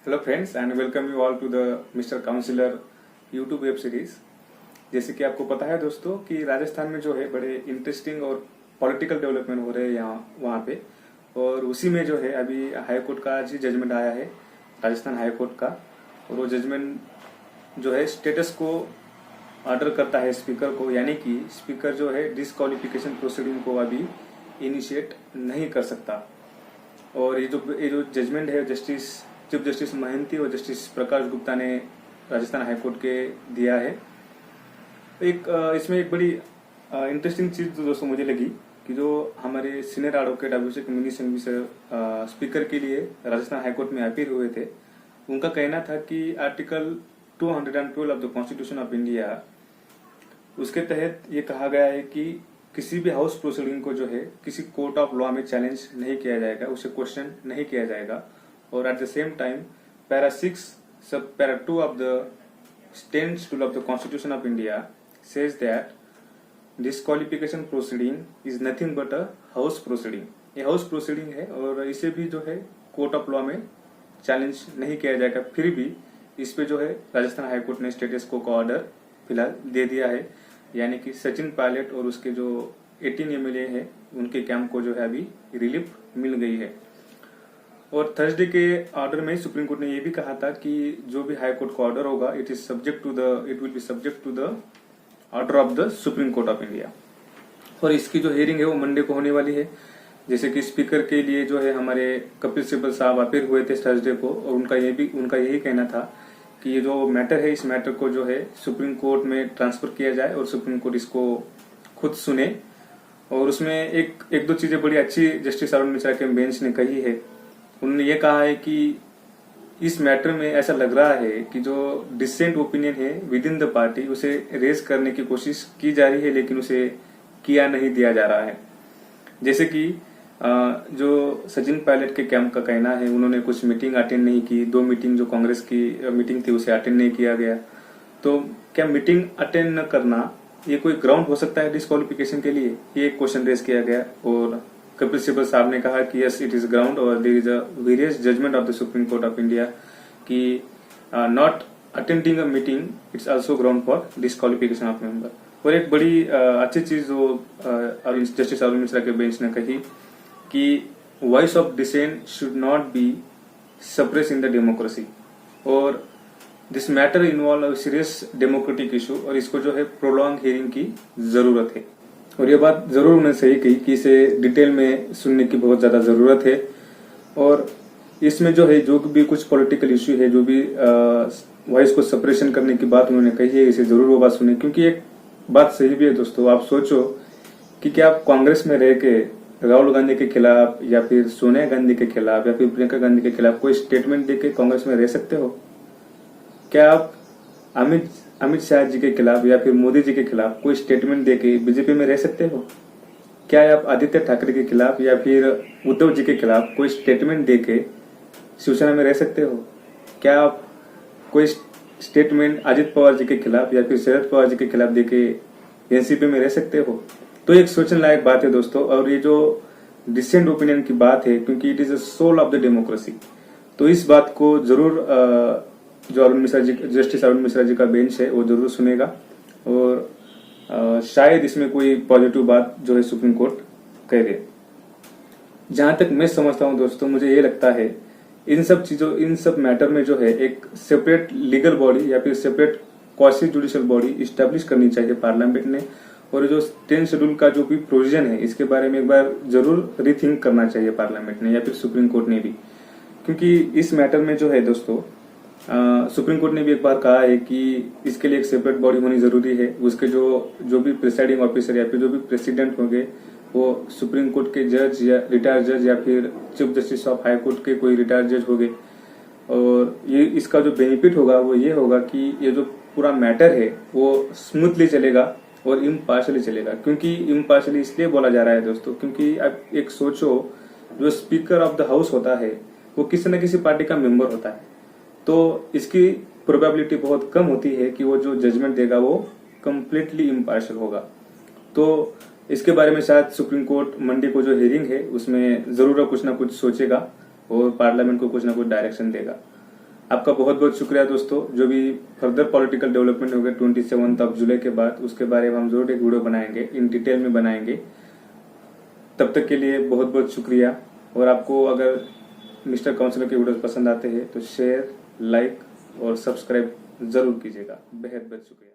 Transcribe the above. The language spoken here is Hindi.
Hello friends and welcome you all to the mister councillor YouTube web series. जैसे कि आपको पता है दोस्तों कि राजस्थान में जो है बड़े इंटरेस्टिंग और पॉलिटिकल डेवलपमेंट हो रहे हैं यहाँ वहाँ पे, और उसी में जो है अभी हाई कोर्ट का आज ही जजमेंट आया है, राजस्थान हाई कोर्ट का। और वो जजमेंट जो है स्टेटस को ऑर्डर करता है स्पीकर को, यानी कि स्पीकर जो है डिसक्वालिफिकेशन प्रोसीडिंग को अभी इनिशिएट नहीं कर सकता। और ये जो जजमेंट है चीफ जस्टिस महंती और जस्टिस प्रकाश गुप्ता ने राजस्थान हाईकोर्ट के दिया है। इसमें एक बड़ी इंटरेस्टिंग चीज जो दोस्तों मुझे लगी कि जो हमारे सीनियर एडवोकेट अभिषेक मिनी सिंघवी सर स्पीकर के लिए राजस्थान हाईकोर्ट में अपील हुए थे। उनका कहना था कि article 212 of the constitution of India, उसके तहत ये कहा गया है कि किसी भी हाउस प्रोसीडिंग को जो है किसी कोर्ट ऑफ लॉ में चैलेंज नहीं किया जाएगा, उसे क्वेश्चन नहीं किया जाएगा। और at the same time para 6 सब para 2 of the 10th schedule of the constitution of India says that disqualification proceeding is nothing but a house proceeding. ये हाउस प्रोसीडिंग है और इसे भी जो है कोर्ट ऑफ लॉ में चैलेंज नहीं किया जाएगा। फिर भी इस पे जो है राजस्थान हाईकोर्ट ने स्टेटस को ऑर्डर फिलहाल दे दिया है, यानी कि सचिन पायलट और उसके जो 18 एमएलए है उनके कैंप को जो है अभी रिलीफ मिल गई है। और थर्सडे के ऑर्डर में सुप्रीम कोर्ट ने यह भी कहा था कि जो भी हाई कोर्ट का ऑर्डर होगा it will be subject to the order of the supreme court of India. और इसकी जो हियरिंग है वो मंडे को होने वाली है। जैसे कि स्पीकर के लिए जो है हमारे कपिल सिब्बल साहब अपील हुए थे थर्सडे को, और उनका यही कहना था कि ये जो मैटर है इस मैटर को जो है सुप्रीम कोर्ट में ट्रांसफर किया जाए और सुप्रीम कोर्ट इसको खुद सुने। और उसमें एक दो चीजें बड़ी अच्छी जस्टिस अरुण मिश्रा के बेंच ने कही है। उन्होंने ये कहा है कि इस मैटर में ऐसा लग रहा है कि जो डिसेंट ओपिनियन है विद इन द पार्टी उसे रेज करने की कोशिश की जा रही है, लेकिन उसे किया नहीं दिया जा रहा है। जैसे कि जो सचिन पायलट के कैंप का कहना है, उन्होंने कुछ मीटिंग अटेंड नहीं की, 2 मीटिंग जो कांग्रेस की मीटिंग थी उसे अटेंड नहीं किया गया। तो क्या मीटिंग अटेंड न करना ये कोई ग्राउंड हो सकता है डिस्क्वालिफिकेशन के लिए? ये एक क्वेश्चन रेज किया गया और कपिल सिब्बल साहब ने कहा कि यस इट इज ग्राउंड और there is a various judgment of the supreme court of India कि not attending a meeting it's also ground for disqualification of member. और एक बड़ी अच्छी चीज जो जस्टिस अरुण मिश्रा के बेंच ने कही कि voice of dissent should not be suppress in the democracy, और this matter involve serious democratic issue, और इसको जो है प्रोलॉन्ग हियरिंग की जरूरत है। और ये बात जरूर उन्होंने सही कही कि इसे डिटेल में सुनने की बहुत ज्यादा जरूरत है। और इसमें जो है जो भी कुछ पॉलिटिकल इश्यू है, जो भी वॉइस को सप्रेशन करने की बात उन्होंने कही है, इसे जरूर वो बात सुने। क्योंकि एक बात सही भी है दोस्तों, आप सोचो कि क्या आप कांग्रेस में रह के राहुल गांधी के खिलाफ या फिर सोनिया गांधी के खिलाफ या फिर प्रियंका गांधी के खिलाफ कोई स्टेटमेंट देके कांग्रेस में रह सकते हो? क्या आप अमित शाह जी के खिलाफ या फिर मोदी जी के खिलाफ कोई स्टेटमेंट देके बीजेपी में रह सकते हो? क्या आप आदित्य ठाकरे के खिलाफ या फिर उद्धव जी के खिलाफ कोई स्टेटमेंट देके शिवसेना में रह सकते हो? क्या आप कोई स्टेटमेंट अजित पवार जी के खिलाफ या फिर शरद पवार जी के खिलाफ देके एनसीपी में रह सकते हो? तो एक सोचने लायक बात है दोस्तों। और ये जो डिसेंट ओपिनियन की बात है, क्योंकि it is a soul of the democracy, तो इस बात को जरूर जो जस्टिस अरुण मिश्रा जी का बेंच है वो जरूर सुनेगा। और शायद इसमें कोई पॉजिटिव बात जो है सुप्रीम कोर्ट कह दे। जहां तक मैं समझता हूं दोस्तों, मुझे ये लगता है इन सब मैटर में जो है एक सेपरेट लीगल बॉडी या फिर separate quasi judicial body establish करनी चाहिए पार्लियामेंट ने। और जो 10th शेड्यूल का जो भी प्रोविजन है इसके बारे में एक बार जरूर रीथिंक करना चाहिए पार्लियामेंट ने या फिर सुप्रीम कोर्ट ने भी। क्योंकि इस मैटर में जो है दोस्तों सुप्रीम कोर्ट ने भी एक बार कहा है कि इसके लिए एक सेपरेट बॉडी होनी जरूरी है। उसके जो भी प्रिसाइडिंग ऑफिसर या फिर जो भी प्रेसिडेंट होंगे वो सुप्रीम कोर्ट के जज या रिटायर्ड जज या फिर chief justice of high court के कोई रिटायर्ड जज होंगे। और ये इसका जो बेनिफिट होगा वो ये होगा कि ये जो पूरा मैटर है वो स्मूथली चलेगा और इम्पार्शली चलेगा। क्योंकि इम्पार्शली इसलिए बोला जा रहा है दोस्तों क्योंकि आप एक सोचो, जो स्पीकर ऑफ द हाउस होता है वो किसी न किसी पार्टी का मेंबर होता है, तो इसकी प्रोबेबिलिटी बहुत कम होती है कि वो जो जजमेंट देगा वो कम्प्लीटली इम्पार्शियल होगा। तो इसके बारे में शायद सुप्रीम कोर्ट मंडे को जो हियरिंग है उसमें जरूर कुछ ना कुछ सोचेगा और पार्लियामेंट को कुछ ना कुछ डायरेक्शन देगा। आपका बहुत बहुत शुक्रिया दोस्तों। जो भी फर्दर पॉलिटिकल डेवलपमेंट होगा 27 जुलाई के बाद, उसके बारे में हम जरूर एक वीडियो बनाएंगे, इन डिटेल में बनाएंगे। तब तक के लिए बहुत बहुत शुक्रिया। और आपको अगर मिस्टर काउंसलर के वीडियोस पसंद आते हैं तो शेयर, लाइक और सब्सक्राइब जरूर कीजिएगा। बेहद बेहद शुक्रिया।